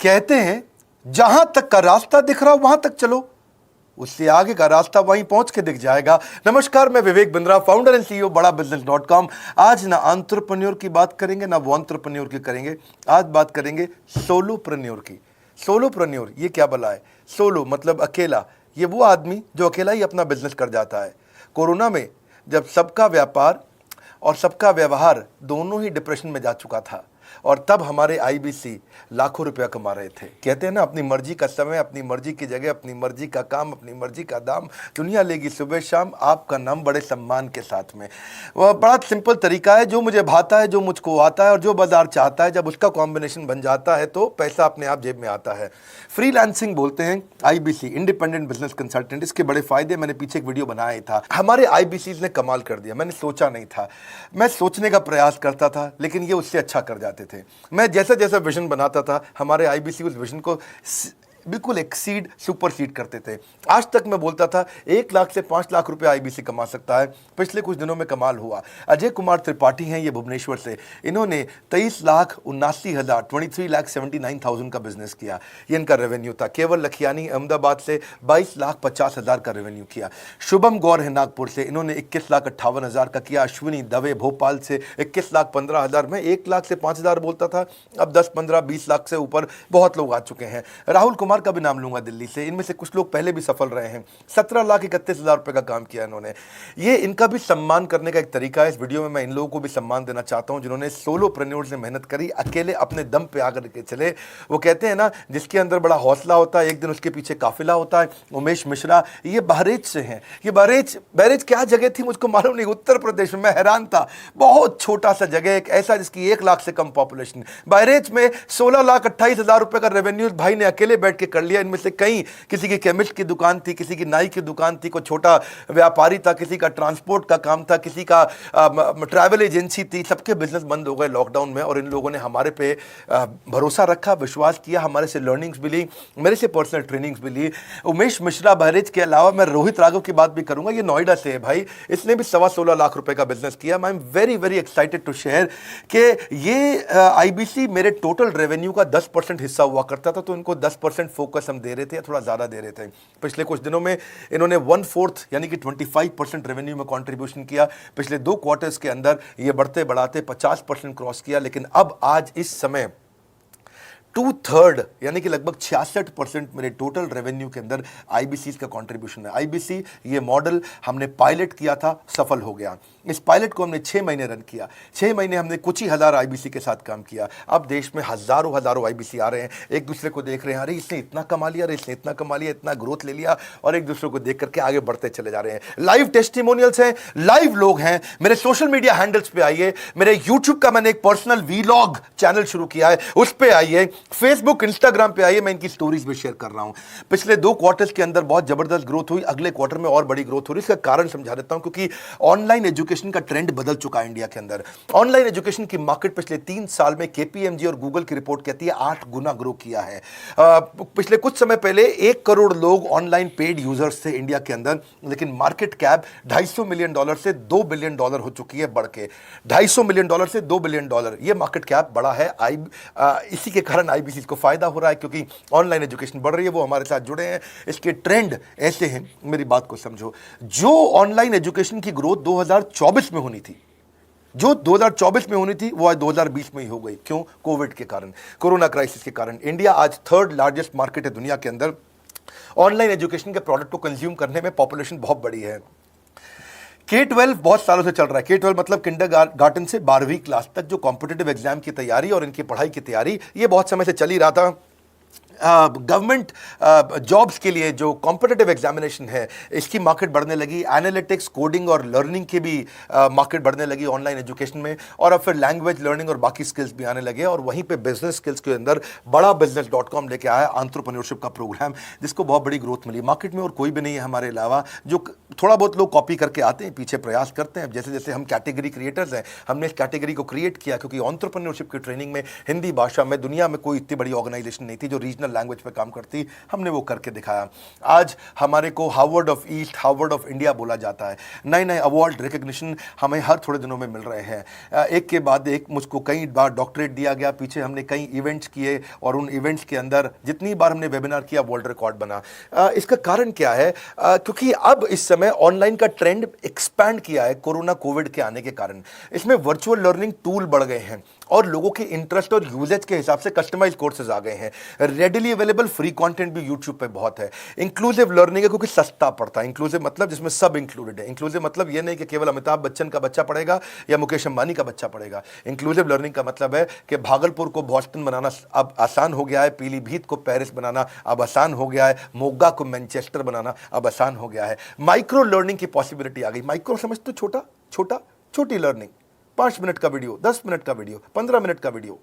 कहते हैं जहां तक का रास्ता दिख रहा हो वहां तक चलो, उससे आगे का रास्ता वहीं पहुंच के दिख जाएगा। नमस्कार, मैं Vivek Bindra, founder and CEO बड़ा बिजनेस.com। आज ना एंटरप्रेन्योर की बात करेंगे ना वो एंटरप्रेन्योर की करेंगे, आज बात करेंगे सोलोप्रेन्योर की। सोलोप्रेन्योर ये क्या भला है? सोलो मतलब अकेला, ये वो आदमी जो अकेला ही अपना बिजनेस कर जाता है। कोरोना में जब सबका व्यापार और सबका व्यवहार दोनों ही डिप्रेशन में जा चुका था, और तब हमारे आईबीसी लाखों रुपया कमा रहे थे। कहते हैं ना, अपनी मर्जी का समय, अपनी मर्जी की जगह, अपनी मर्जी का काम, अपनी मर्जी का दाम, दुनिया लेगी सुबह शाम आपका नाम बड़े सम्मान के साथ में। वह बड़ा सिंपल तरीका है, जो मुझे भाता है, जो मुझको आता है और जो बाजार चाहता है, जब उसका कॉम्बिनेशन बन जाता है तो पैसा अपने आप जेब में आता है। फ्रीलांसिंग बोलते हैं आईबीसी, इंडिपेंडेंट बिजनेस कंसल्टेंट। इसके बड़े फायदे मैंने पीछे एक वीडियो बनाया था। हमारे आईबीसी ने कमाल कर दिया, मैंने सोचा नहीं था। मैं सोचने का प्रयास करता था लेकिन ये उससे अच्छा कर जाते थे। मैं जैसा जैसा विजन बनाता था, हमारे आईबीसी उस विजन को बिल्कुल एक्सीड, सुपरसीड करते थे। आज तक मैं बोलता था 1 लाख से 5 लाख रुपए आईबीसी कमा सकता है। पिछले कुछ दिनों में कमाल हुआ। अजय कुमार त्रिपाठी हैं ये भुवनेश्वर से, इन्होंने 23,79,000 23,79,000 का बिजनेस किया। ये इनका रेवेन्यू था। केवल लखियानी अहमदाबाद से 22,50,000 का रेवेन्यू किया। शुभम गौर है नागपुर से, इन्होंने 21,58,000 का किया। अश्विनी दवे भोपाल से 21,15,000। मैं 1 लाख से 5,000 बोलता था, अब 10, 15, 20 लाख से ऊपर बहुत लोग आ चुके हैं। राहुल कुमार का भी नाम लूंगा दिल्ली से, इनमें से कुछ लोग पहले भी सफल रहे हैं। 17,31,000 रुपए का काम किया इन्होंने। ये इनका भी सम्मान करने का एक तरीका है। इस वीडियो में मैं इन लोगों को भी सम्मान देना चाहता हूं जिन्होंने सोलोप्रेन्योर से मेहनत करी, अकेले अपने दम पे आकर के चले। वो कहते हैं ना, जिसके अंदर बड़ा हौसला होता है एक दिन उसके पीछे काफिला होता है। उमेश मिश्रा ये बहरेच से हैं। ये बहरेच क्या जगह थी मुझको मालूम नहीं, उत्तर प्रदेश में। मैं हैरान था, बहुत छोटा सा जगह, एक ऐसा जिसकी 1 लाख से कम पॉपुलेशन। बहरेच में 16,28,000 रुपए का रेवेन्यू भाई ने अकेले बैठ के कर लिया। इनमें से कई, किसी की केमिस्ट की दुकान थी, किसी की नाई की दुकान थी, कोई छोटा व्यापारी था, किसी का ट्रांसपोर्ट का काम था, किसी का ट्रैवल एजेंसी थी। सबके बिजनेस बंद हो गए लॉकडाउन में, और इन लोगों ने हमारे पे भरोसा रखा, विश्वास किया, हमारे से लर्निंग्स भी ली, मेरे से पर्सनल ट्रेनिंग्स भी ली। उमेश मिश्रा बहरेच के अलावा मैं रोहित राघव की बात भी करूंगा, ये नोएडा से है भाई, इसने भी 16.25 लाख रुपए का बिजनेस किया। I am very very excited to share कि ये आईबीसी मेरे टोटल रेवेन्यू का 10% हिस्सा हुआ करता था, तो इनको 10% फोकस हम दे रहे थे, या थोड़ा ज़्यादा दे रहे थे। पिछले कुछ दिनों में इन्होंने 1/4 यानी कि 25% रेवेन्यू में कंट्रीब्यूशन किया। पिछले 2 क्वार्टर्स के अंदर ये बढ़ते बढ़ाते 50% क्रॉस किया। लेकिन अब आज इस समय 2/3 यानी कि लगभग 66% मेरे टोटल रेवेन्यू के अंदर आईबीसी का कंट्रीब्यूशन है। आईबीसी ये मॉडल हमने पायलट किया था, सफल हो गया। इस पायलट को हमने 6 महीने रन किया। 6 महीने हमने कुछ ही हज़ार आईबीसी के साथ काम किया। अब देश में हजारों आईबीसी आ रहे हैं, एक दूसरे को देख रहे हैं, अरे इसने इतना कमा लिया, अरे इसने इतना कमा लिया, इतना ग्रोथ ले लिया, और एक दूसरे को देख करके आगे बढ़ते चले जा रहे हैं। लाइव टेस्टिमोनियल्स हैं, लाइव लोग हैं। मेरे सोशल मीडिया हैंडल्स पे आइए, मेरे यूट्यूब का मैंने एक पर्सनल वीलॉग चैनल शुरू किया है, उस पर आइए, फेसबुक इंस्टाग्राम पे आइए, मैं इनकी स्टोरीज में शेयर कर रहा हूं। पिछले 2 क्वार्टर्स के अंदर बहुत जबरदस्त ग्रोथ हुई, अगले क्वार्टर में और बड़ी ग्रोथ हो रही है। इसका कारण समझा देता हूं, क्योंकि ऑनलाइन एजुकेशन का ट्रेंड बदल चुका है इंडिया के अंदर। ऑनलाइन एजुकेशन की मार्केट पिछले 3 साल में केपीएमजी और गूगल की रिपोर्ट कहती है 8 गुना ग्रो किया है। पिछले कुछ समय पहले 1 करोड़ लोग ऑनलाइन पेड यूजर्स थे इंडिया के अंदर, लेकिन मार्केट कैप $250 मिलियन से $2 बिलियन हो चुकी है, बढ़ के $250 मिलियन से $2 बिलियन। ये मार्केट कैप बड़ा है। इसी के कारण आईबीसी को फायदा हो रहा है, क्योंकि ऑनलाइन एजुकेशन बढ़ रही है, वो हमारे साथ जुड़े हैं। इसके ट्रेंड ऐसे हैं, मेरी बात को समझो। जो ऑनलाइन एजुकेशन की ग्रोथ 2024 में होनी थी, जो 2024 में होनी थी, वो आज 2020 में ही हो गई। क्यों? कोविड के कारण, कोरोना क्राइसिस के कारण। इंडिया आज 3rd लार्जेस्ट मार्केट है दुनिया के अंदर। ऑनलाइन एजुकेशन के प्रोडक्ट को कंज्यूम करने में पॉपुलेशन बहुत बड़ी है। K-12 बहुत सालों से चल रहा है। K-12 मतलब किंडरगार्टन से 12वीं क्लास तक जो कॉम्पिटिटिव एग्जाम की तैयारी और इनकी पढ़ाई की तैयारी, ये बहुत समय से चल ही रहा था। गवर्नमेंट जॉब्स के लिए जो कॉम्पिटिटिव एग्जामिनेशन है, इसकी मार्केट बढ़ने लगी। एनालिटिक्स, कोडिंग और लर्निंग की भी मार्केट बढ़ने लगी ऑनलाइन एजुकेशन में। और अब फिर लैंग्वेज लर्निंग और बाकी स्किल्स भी आने लगे। और वहीं पे बिजनेस स्किल्स के अंदर बड़ा बिजनेस.com लेके आया एंटरप्रेन्योरशिप का प्रोग्राम, जिसको बहुत बड़ी ग्रोथ मिली मार्केट में। और कोई भी नहीं है हमारे अलावा, जो थोड़ा बहुत लोग कॉपी करके आते हैं, पीछे प्रयास करते हैं। जैसे जैसे हम कैटेगरी क्रिएटर्स हैं, हमने इस कैटेगरी को क्रिएट किया, क्योंकि एंटरप्रेन्योरशिप की ट्रेनिंग में हिंदी भाषा में दुनिया में कोई इतनी बड़ी ऑर्गेनाइजेशन नहीं थी जो रीजनल रीजनल लैंग्वेज पे काम करती, हमने वो करके दिखाया। आज हमारे को Harvard of east, Harvard of India बोला जाता है। नए नए अवार्ड रिकग्निशन हमें हर थोड़े दिनों में मिल रहे हैं। एक के बाद एक मुझको कई बार डॉक्टरेट दिया गया। पीछे हमने कई इवेंट्स किए और उन इवेंट्स के अंदर जितनी बार हमने वेबिनार किया वर्ल्ड रिकॉर्ड बना। इसका कारण क्या है? क्योंकि अब इस समय ऑनलाइन का ट्रेंड एक्सपैंड किया है कोरोना कोविड के आने के कारण। इसमें वर्चुअल लर्निंग टूल बढ़ गए हैं और लोगों के इंटरेस्ट और यूजेज के हिसाब से कस्टमाइज कोर्सेज आ गए हैं। रेडिली अवेलेबल फ्री कंटेंट भी यूट्यूब पे बहुत है। इंक्लूसिव लर्निंग है क्योंकि सस्ता पड़ता है। इंक्लूसिव मतलब जिसमें सब इंक्लूडेड है। इंक्लूसिव मतलब ये नहीं कि केवल अमिताभ बच्चन का बच्चा पढ़ेगा या मुकेश अंबानी का बच्चा पढ़ेगा। इंक्लूसिव लर्निंग का मतलब है कि भागलपुर को बॉस्टन बनाना अब आसान हो गया है, पीलीभीत को पेरिस बनाना अब आसान हो गया है, मोगा को मैनचेस्टर बनाना अब आसान हो गया है। माइक्रो लर्निंग की पॉसिबिलिटी आ गई। माइक्रो समझ तो छोटा छोटा, छोटी लर्निंग, 5 मिनट का वीडियो, 10 मिनट का वीडियो, 15 मिनट का वीडियो।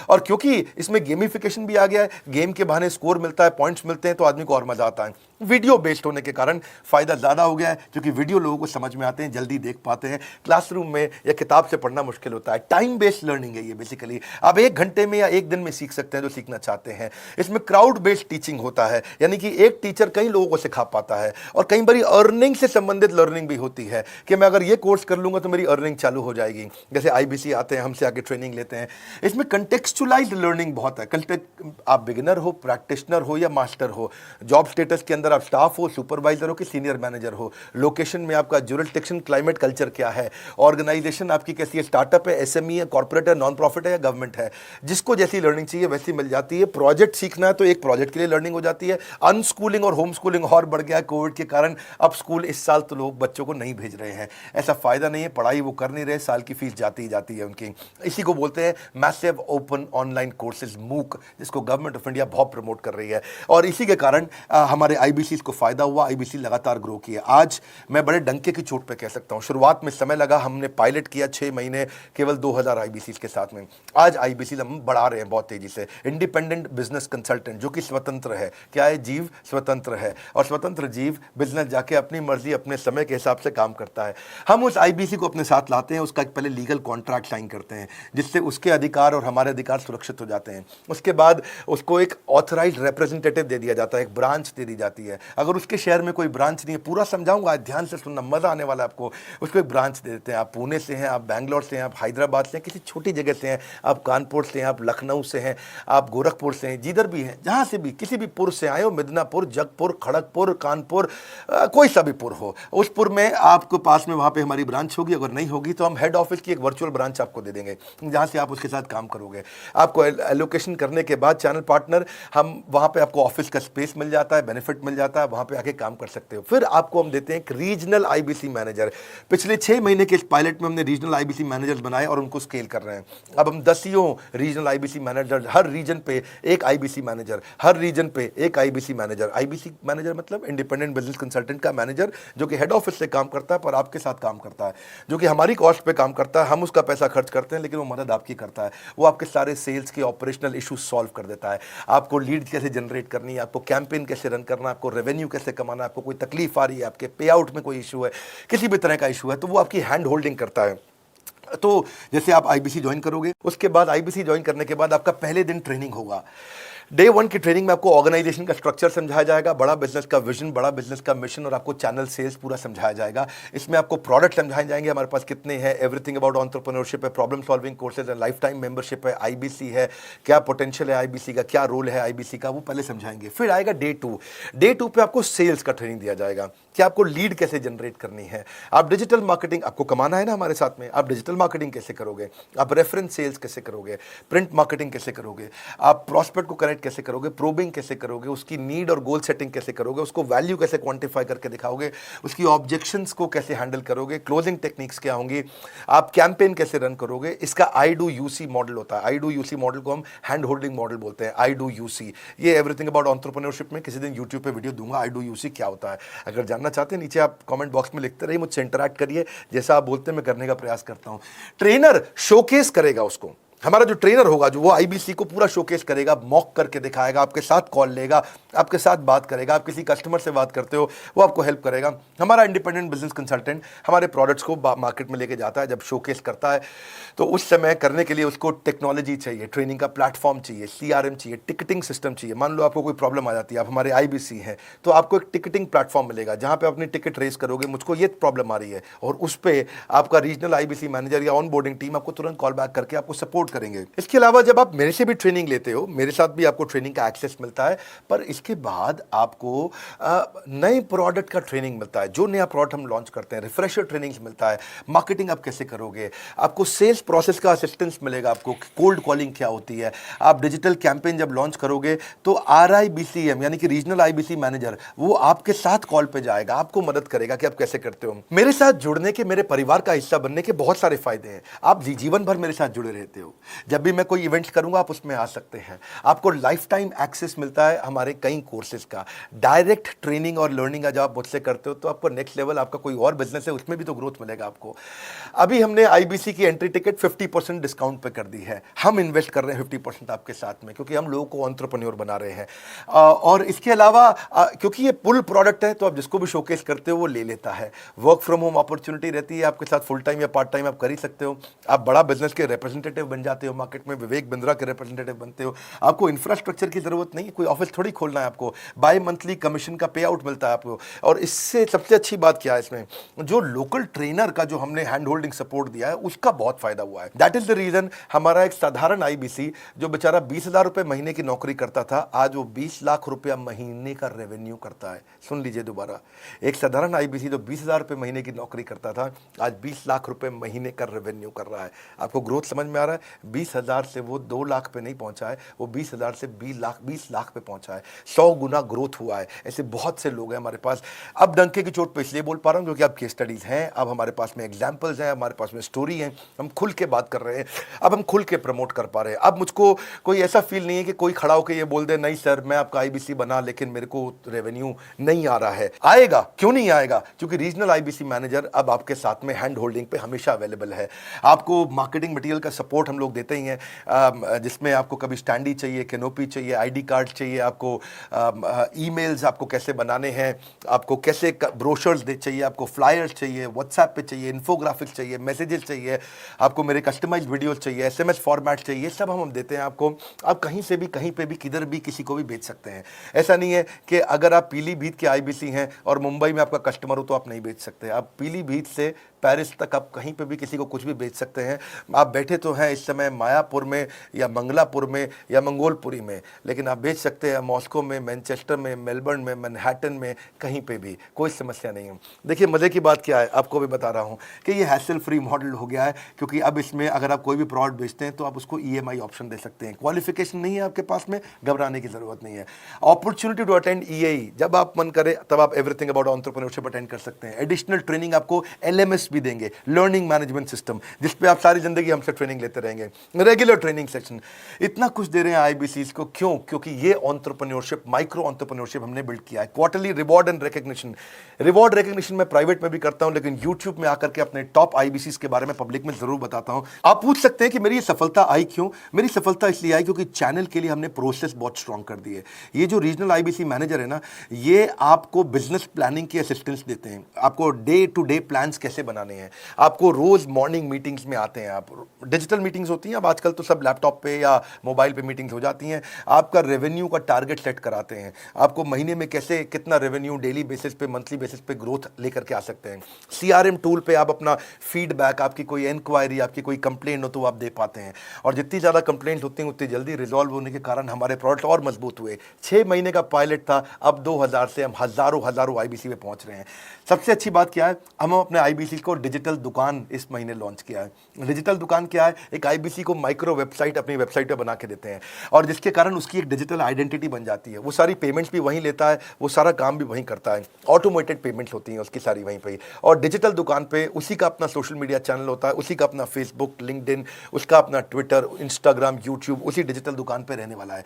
और क्योंकि इसमें गेमिफिकेशन भी आ गया है, गेम के बहाने स्कोर मिलता है, पॉइंट्स मिलते हैं, तो आदमी को और मजा आता है। वीडियो बेस्ड होने के कारण फायदा ज्यादा हो गया है क्योंकि वीडियो लोगों को समझ में आते हैं, जल्दी देख पाते हैं। क्लासरूम में या किताब से पढ़ना मुश्किल होता है। टाइम बेस्ड लर्निंग है ये बेसिकली। आप 1 घंटे में या 1 दिन में सीख सकते हैं जो सीखना चाहते हैं। इसमें क्राउड बेस्ड टीचिंग होता है, यानी कि एक टीचर कई लोगों को सिखा पाता है। और कई बार अर्निंग से संबंधित लर्निंग भी होती है कि मैं अगर ये कोर्स कर लूंगा तो मेरी अर्निंग चालू हो जाएगी। जैसे IBC आते हैं, हमसे आके ट्रेनिंग लेते हैं। इसमें कंटेक्चुअलाइज्ड लर्निंग बहुत है। आप बिगिनर हो, प्रैक्टिशनर हो या मास्टर हो, जॉब स्टेटस के अंदर आप स्टाफ हो, सुपरवाइजर हो कि सीनियर मैनेजर हो, लोकेशन में आपका जुरिस्डिक्शन, क्लाइमेट, कल्चर क्या है, ऑर्गेनाइजेशन आपकी कैसी है, स्टार्टअप है, SME है, कॉर्पोरेट है, नॉन प्रॉफिट है या गवर्नमेंट है, जिसको जैसी लर्निंग चाहिए वैसी मिल जाती है। प्रोजेक्ट सीखना है तो एक प्रोजेक्ट के लिए लर्निंग हो जाती है। अनस्कूलिंग और होम स्कूलिंग और बढ़ गया है कोविड के कारण। अब स्कूल इस साल तो लोग बच्चों को नहीं भेज रहे हैं। ऐसा फायदा नहीं है, पढ़ाई वो कर नहीं रहे, साल की फीस जाती ही जाती है उनकी। इसी को बोलते हैं massive open online courses, MOOC, जिसको गवर्नमेंट ऑफ इंडिया बहुत प्रमोट कर रही है। और इसी के कारण हमारे IBC को फायदा हुआ। IBC लगातार ग्रो किया। आज मैं बड़े डंके की चोट पे कह सकता हूं, शुरुआत में समय लगा, हमने पायलट किया 6 महीने केवल 2000 IBC के साथ में। आज IBC हम बढ़ा रहे हैं बहुत तेजी से। इंडिपेंडेंट बिजनेस कंसल्टेंट जो कि स्वतंत्र है। क्या है? जीव स्वतंत्र है और स्वतंत्र जीव बिजनेस जाके अपनी मर्जी अपने समय के हिसाब से काम करता है। हम उस IBC को अपने साथ लाते हैं, उसका एक पहले लीगल कॉन्ट्रैक्ट साइन करते हैं जिससे उसके अधिकार और हमारे अधिकार सुरक्षित हो जाते हैं। उसके बाद उसको एक ऑथराइज्ड रिप्रेजेंटेटिव दे दिया जाता है, एक ब्रांच दे दी जाती है। अगर उसके शहर में कोई ब्रांच नहीं है, पूरा समझाऊंगा, ध्यान से सुनना, मजा आने वाला है आपको। उसको एक ब्रांच दे देते हैं। आप पुणे से हैं, आप बैंगलोर से हैं, आप हैदराबाद से हैं, किसी छोटी जगह से हैं, आप कानपुर से हैं, आप लखनऊ से हैं, आप गोरखपुर से हैं, जिधर भी हैं, जहां से भी किसी भी पुर से आए हो, मिदनापुर, जगपुर, खड़गपुर, कानपुर, कोई सा भी पुर हो, उस पुर में आपको पास में वहां पे हमारी ब्रांच होगी। अगर नहीं होगी तो हम हेड ऑफिस की एक वर्चुअल ब्रांच आपको दे देंगे जहां से आप उसके साथ काम करोगे। आपको एलोकेशन करने के बाद चैनल पार्टनर, हम वहां पे आपको ऑफिस का स्पेस मिल जाता है, बेनिफिट मिल जाता है, वहां पे आके काम कर सकते हो। फिर आपको हम देते हैं एक रीजनल IBC मैनेजर। पिछले 6 महीने के इस पायलट में हमने रीजनल IBC मैनेजर्स बनाए और उनको स्केल कर रहे हैं। अब हम 10 रीजनल IBC मैनेजर, हर रीजन पे एक IBC मैनेजर, हर रीजन पे एक IBC मैनेजर। IBC मैनेजर मतलब इंडिपेंडेंट बिजनेस कंसल्टेंट का मैनेजर, जो कि हेड ऑफिस से काम करता है पर आपके साथ काम करता है, जो कि हमारी कॉस्ट पे काम करता है। हम उसका पैसा खर्च करते हैं लेकिन वो मदद आपकी करता है। वो आपके सारे सेल्स के ऑपरेशनल इशू सॉल्व कर देता है। आपको लीड कैसे जनरेट करनी है, आपको कैंपेन कैसे रन करना है, आपको रेवेन्यू कैसे कमाना है, आपको कोई तकलीफ आ रही है, आपके पे आउट में कोई इशू है, किसी भी तरह का इशू है, तो वो आपकी हैंड होल्डिंग करता है। तो जैसे आप IBC ज्वाइन करोगे, उसके बाद IBC ज्वाइन करने के बाद आपका पहले दिन ट्रेनिंग होगा। डे 1 की ट्रेनिंग में आपको ऑर्गेनाइजेशन का स्ट्रक्चर समझाया जाएगा, बड़ा बिजनेस का विजन, बड़ा बिजनेस का मिशन और आपको चैनल सेल्स पूरा समझाया जाएगा। इसमें आपको प्रोडक्ट समझाए जाएंगे, हमारे पास कितने हैं, एवरीथिंग अबाउट एंटरप्रेन्योरशिप है, प्रॉब्लम सॉल्विंग कोर्सेज है, लाइफ टाइम मेंबरशिप है, IBC है, क्या पोटेंशियल है IBC का, क्या रोल है IBC का, वो पहले समझाएंगे। फिर आएगा डे 2। डे 2 पे आपको सेल्स का ट्रेनिंग दिया जाएगा कि आपको लीड कैसे जनरेट करनी है। आप डिजिटल मार्केटिंग, आपको कमाना है ना हमारे साथ में, आप डिजिटल मार्केटिंग कैसे करोगे, आप रेफरेंस सेल्स कैसे करोगे, प्रिंट मार्केटिंग कैसे करोगे, आप प्रॉस्पेक्ट को कनेक्ट कैसे करोगे, प्रोबिंग कैसे करोगे, उसकी नीड और गोल सेटिंग कैसे करोगे, उसको वैल्यू कैसे क्वांटिफाई करके दिखाओगे, उसकी ऑब्जेक्शंस को कैसे हैंडल करोगे, क्लोजिंग टेक्निक्स क्या होंगी, आप कैंपेन कैसे रन करोगे। इसका I-Do-U-C मॉडल होता है। I-Do-U-C मॉडल को हम हैंड होल्डिंग मॉडल बोलते हैं। I-Do-U-C, ये एवरीथिंग अबाउट एंटरप्रेन्योरशिप में किसी दिन यूट्यूब पे वीडियो दूंगा, I-Do-U-C क्या होता है। अगर जानना चाहते हैं नीचे आप कमेंट बॉक्स में लिखते रहिए, मुझसे इंटरैक्ट करिए, जैसा आप बोलते हैं मैं करने का प्रयास करता हूं। ट्रेनर शोकेस करेगा उसको हमारा जो ट्रेनर होगा जो वो आईबीसी को पूरा शोकेस करेगा, मॉक करके दिखाएगा, आपके साथ कॉल लेगा, आपके साथ बात करेगा, आप किसी कस्टमर से बात करते हो वो आपको हेल्प करेगा। हमारा इंडिपेंडेंट बिजनेस कंसल्टेंट हमारे प्रोडक्ट्स को मार्केट में लेके जाता है, जब शोकेस करता है तो उस समय करने के लिए उसको टेक्नोलॉजी चाहिए, ट्रेनिंग का प्लेटफॉर्म चाहिए, सीआरएम चाहिए, टिकटिंग सिस्टम चाहिए। मान लो आपको कोई प्रॉब्लम आ जाती है, आप हमारे आईबीसी हैं, तो आपको एक टिकटिंग प्लेटफॉर्म मिलेगा जहां पे अपनी टिकट रेस करोगे, मुझको ये प्रॉब्लम आ रही है, और उस पर आपका रीजनल आईबीसी मैनेजर या ऑन बोर्डिंग टीम आपको तुरंत कॉल बैक करके आपको सपोर्ट करेंगे। इसके अलावा जब आप मेरे से भी ट्रेनिंग लेते हो, मेरे साथ भी आपको ट्रेनिंग का एक्सेस मिलता है, पर इसके बाद आपको नए प्रोडक्ट का ट्रेनिंग मिलता है। जो नया प्रोडक्ट हम लॉन्च करते हैं, रिफ्रेशर ट्रेनिंग मिलता है, मार्केटिंग आप कैसे करोगे, आपको सेल्स प्रोसेस का असिस्टेंस मिलेगा, आपको कोल्ड कॉलिंग क्या होती है, आप डिजिटल कैंपेन जब लॉन्च करोगे तो आरआईबीसीएम यानी कि रीजनल आईबीसी मैनेजर वो आपके साथ कॉल पे जाएगा, आपको मदद करेगा कि आप कैसे करते हो। मेरे साथ जुड़ने के, मेरे परिवार का हिस्सा बनने के बहुत सारे फायदे हैं। आप जीवन भर मेरे साथ जुड़े रहते हो, जब भी मैं कोई इवेंट्स करूंगा आप उसमें आ सकते हैं। आपको लाइफ टाइम एक्सेस मिलता है हमारे कई कोर्सेज का, डायरेक्ट ट्रेनिंग और लर्निंग जब आप मुझसे करते हो तो आपको नेक्स्ट लेवल, आपका कोई और बिजनेस है उसमें भी तो ग्रोथ मिलेगा आपको। अभी हमने आईबीसी की एंट्री टिकट 50% डिस्काउंट पे कर दी है। हम इन्वेस्ट कर रहे हैं 50% आपके साथ में, क्योंकि हम लोगों को एंटरप्रेन्योर बना रहे हैं। और इसके अलावा क्योंकि ये पुल प्रोडक्ट है तो आप जिसको भी शोकेस करते हो वो ले लेता है। वर्क फ्रॉम होम अपॉर्चुनिटी रहती है आपके साथ, फुल टाइम या पार्ट टाइम आप कर ही सकते हो। आप बड़ा बिजनेस के रिप्रेजेंटेटिव बन जाते हो, मार्केट में विवेक बिंद्रा के रिप्रेजेंटेटिव बनते हो। आपको इंफ्रास्ट्रक्चर की जरूरत नहीं है, कोई ऑफिस थोड़ी खोलना है आपको, बाय मंथली कमीशन का पे आउट मिलता है आपको। और इससे सबसे अच्छी बात क्या है इसमें, जो लोकल ट्रेनर का जो हमने हैंड होल्डिंग सपोर्ट दिया है उसका बहुत फायदा हुआ है। दैट इज द रीजन हमारा एक साधारण आईबीसी जो बेचारा 20,000 रुपए महीने की नौकरी करता था, आज वो 20 लाख रुपया महीने का रेवेन्यू करता है। सुन लीजिए दोबारा, एक साधारण आईबीसी जो 20,000 रुपए महीने की नौकरी करता था, आज 20 लाख रुपए महीने का रेवेन्यू कर रहा है। आपको ग्रोथ समझ में आ रहा है? 20,000 से वो 2 लाख पे नहीं पहुंचा है, वो 20,000 से 20 लाख पे पहुंचा है। 100 गुना ग्रोथ हुआ है। ऐसे बहुत से लोग हैं हमारे पास। अब डंके की चोट पे इसलिए बोल पा रहा हूं क्योंकि अब केस स्टडीज हैं, अब हमारे पास में एग्जांपल्स हैं, हमारे पास में स्टोरी है, हम खुल के बात कर रहे हैं, अब हम खुल के प्रमोट कर पा रहे हैं। अब मुझको कोई ऐसा फील नहीं है कि कोई खड़ा होकर ये बोल दे नहीं सर मैं आपका आईबीसी बना लेकिन मेरे को रेवेन्यू नहीं आ रहा है। आएगा, क्यों नहीं आएगा? क्योंकि रीजनल आईबीसी मैनेजर अब आपके साथ में हैंड होल्डिंग पे हमेशा अवेलेबल है। आपको मार्केटिंग मटेरियल का सपोर्ट हम लोग देते ही हैं, जिसमें आपको कभी स्टैंडी चाहिए, कैनोपी चाहिए, आईडी कार्ड चाहिए, आपको ईमेल्स आपको कैसे बनाने हैं, आपको कैसे ब्रोशर्स चाहिए, आपको फ्लायर्स चाहिए, व्हाट्सएप पे चाहिए, इन्फोग्राफिक्स चाहिए, मैसेजेस चाहिए, आपको मेरे कस्टमाइज्ड वीडियोस चाहिए, एसएमएस फॉर्मेट चाहिए, सब हम देते हैं आपको। आप कहीं से भी, कहीं पे भी, किधर भी किसी को भी बेच सकते हैं। ऐसा नहीं है कि अगर आप पीलीभीत के आईबीसी हैं और मुंबई में आपका कस्टमर हो तो आप नहीं बेच सकते। आप पीलीभीत से पेरिस तक आप कहीं पे भी किसी को कुछ भी बेच सकते हैं। आप बैठे तो हैं इस समय मायापुर में या मंगलापुर में या मंगोलपुरी में, लेकिन आप बेच सकते हैं मॉस्को में, मैनचेस्टर में, मेलबर्न में, मैनहट्टन में, कहीं पे भी, कोई समस्या नहीं है। देखिए मज़े की बात क्या है, आपको भी बता रहा हूँ कि ये हैसल फ्री मॉडल हो गया है, क्योंकि अब इसमें अगर आप कोई भी प्रोडक्ट बेचते हैं तो आप उसको ईएमआई ऑप्शन दे सकते हैं। क्वालिफिकेशन नहीं है आपके पास में, घबराने की जरूरत नहीं है। अपॉर्चुनिटी टू अटेंड ईएई, जब आप मन करे तब आप एवरीथिंग अबाउट एंटरप्रेन्योरशिप अटेंड कर सकते हैं। एडिशनल ट्रेनिंग आपको एलएमएस भी देंगे, लर्निंग मैनेजमेंट सिस्टम, जिस पे आप सारी जिंदगी हमसे ट्रेनिंग लेते रहेंगे, रेगुलर ट्रेनिंग सेशन, इतना कुछ दे रहे हैं आईबीसीज को। क्यों? क्योंकि ये एंटरप्रेन्योरशिप, माइक्रो एंटरप्रेन्योरशिप हमने बिल्ड किया है। Quarterly reward and recognition, reward recognition मैं प्राइवेट में भी करता हूं, लेकिन यूट्यूब में आकर के अपने टॉप आईबीसीज के बारे में पब्लिक में जरूर बताता हूं। आप पूछ सकते हैं कि मेरी ये सफलता आई क्यों? मेरी सफलता इसलिए आई क्योंकि चैनल के लिए हमने प्रोसेस बहुत स्ट्रांग कर दी है। ये जो रीजनल आईबीसी मैनेजर है ना, ये आपको बिजनेस प्लानिंग की असिस्टेंस देते हैं, आपको डे टू डे प्लान्स कैसे बनाने हैं, आपको रोज मॉर्निंग मीटिंग्स में आते हैं। आप डिजिटल मीटिंग्स होती हैं, अब आजकल तो सब लैपटॉप पे या मोबाइल पे मीटिंग्स हो जाती हैं। आपका रेवेन्यू का टारगेट सेट कराते हैं, आपको महीने में कैसे कितना रेवेन्यू डेली बेसिस पे, मंथली बेसिस पे ग्रोथ लेकर के आ सकते हैं। सीआरएम टूल पे आप अपना फीडबैक, आपकी कोई इंक्वायरी, आपकी कोई कंप्लेंट हो तो आप दे पाते हैं, और जितनी ज़्यादा कंप्लेंट होती हैं उतनी जल्दी रिजॉल्व होने के कारण हमारे प्रोडक्ट और मजबूत हुए। 6 महीने का पायलट था, अब 2000 से हम हज़ारों आईबीसी में पहुंच रहे हैं। सबसे अच्छी बात क्या है, हम अपने आईबीसी को डिजिटल दुकान इस महीने लॉन्च किया है। डिजिटल दुकान क्या है? एक आईबीसी को माइक्रो वेबसाइट अपनी वेबसाइट पे बना के देते हैं, और जिसके कारण उसकी एक डिजिटल आइडेंटिटी बन जाती है। वो सारी पेमेंट्स भी वहीं लेता है, वो सारा काम भी वहीं करता है, ऑटोमेटेड पेमेंट्स होती हैं उसकी सारी वहीं पे। और डिजिटल दुकान पे उसी का अपना सोशल मीडिया चैनल होता है, उसी का अपना फेसबुक, लिंक्डइन, उसका अपना ट्विटर, इंस्टाग्राम, यूट्यूब उसी डिजिटल दुकान पे रहने वाला है।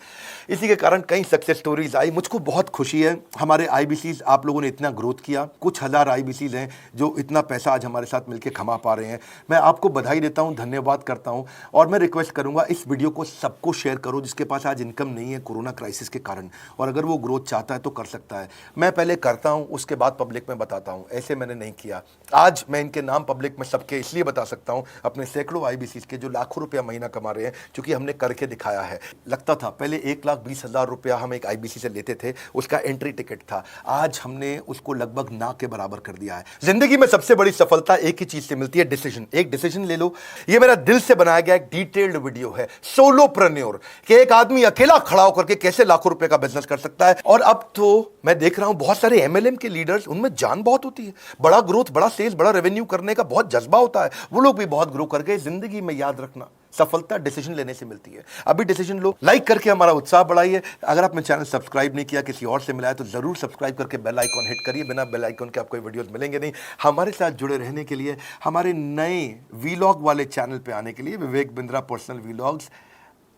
इसी के कारण कई सक्सेस स्टोरीज आई। मुझको बहुत खुशी है, हमारे आईबीसीज आप लोगों ने इतना ग्रोथ किया। कुछ हज़ार आईबीसीज हैं जो इतना पैसा आज हमारे हमारे साथ मिलकर खमा पा रहे हैं। मैं आपको बधाई देता हूं, धन्यवाद करता हूं और मैं रिक्वेस्ट करूंगा इस वीडियो को सबको शेयर करो जिसके पास आज इनकम नहीं है कोरोना क्राइसिस के कारण, और अगर वो ग्रोथ चाहता है तो कर सकता है। मैं पहले करता हूं, उसके बाद पब्लिक में बताता हूं, ऐसे मैंने नहीं किया। आज मैं इनके नाम पब्लिक में सबके इसलिए बता सकता हूं, अपने सैकड़ों आईबीसी के जो लाखों रुपया महीना कमा रहे हैं, क्योंकि हमने करके दिखाया है। लगता था पहले 1,20,000 रुपया हम एक आईबीसी से लेते थे, उसका एंट्री टिकट था, आज हमने उसको लगभग ना के बराबर कर दिया है। जिंदगी में सबसे बड़ी सफलता एक ही चीज से मिलती है, डिसीजन। एक डिसीजन ले लो। ये मेरा दिल से बनाया गया एक डिटेल्ड वीडियो है, सोलोप्रेन्योर, कि एक आदमी अकेला खड़ा होकर के कैसे लाखों रुपए का बिजनेस कर सकता है। और अब तो मैं देख रहा हूं बहुत सारे एमएलएम के लीडर्स, उनमें जान बहुत होती है, बड़ा ग्रोथ, बड़ा सेल्स, बड़ा रेवेन्यू करने का बहुत जज्बा होता है, वो लोग भी बहुत ग्रो कर गए। जिंदगी में याद रखना, सफलता डिसीजन लेने से मिलती है। अभी डिसीजन लो, लाइक करके हमारा उत्साह बढ़ाइए। अगर आपने चैनल सब्सक्राइब नहीं किया, किसी और से मिला है, तो जरूर सब्सक्राइब करके बेल आइकॉन हिट करिए। बिना बेल आइकॉन के आपको वीडियोस मिलेंगे नहीं। हमारे साथ जुड़े रहने के लिए, हमारे नए वीलॉग वाले चैनल पे आने के लिए, विवेक बिंद्रा पर्सनल वीलॉग्स,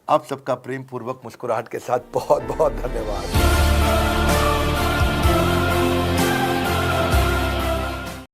आप सबका प्रेम पूर्वक मुस्कुराहट के साथ बहुत बहुत धन्यवाद।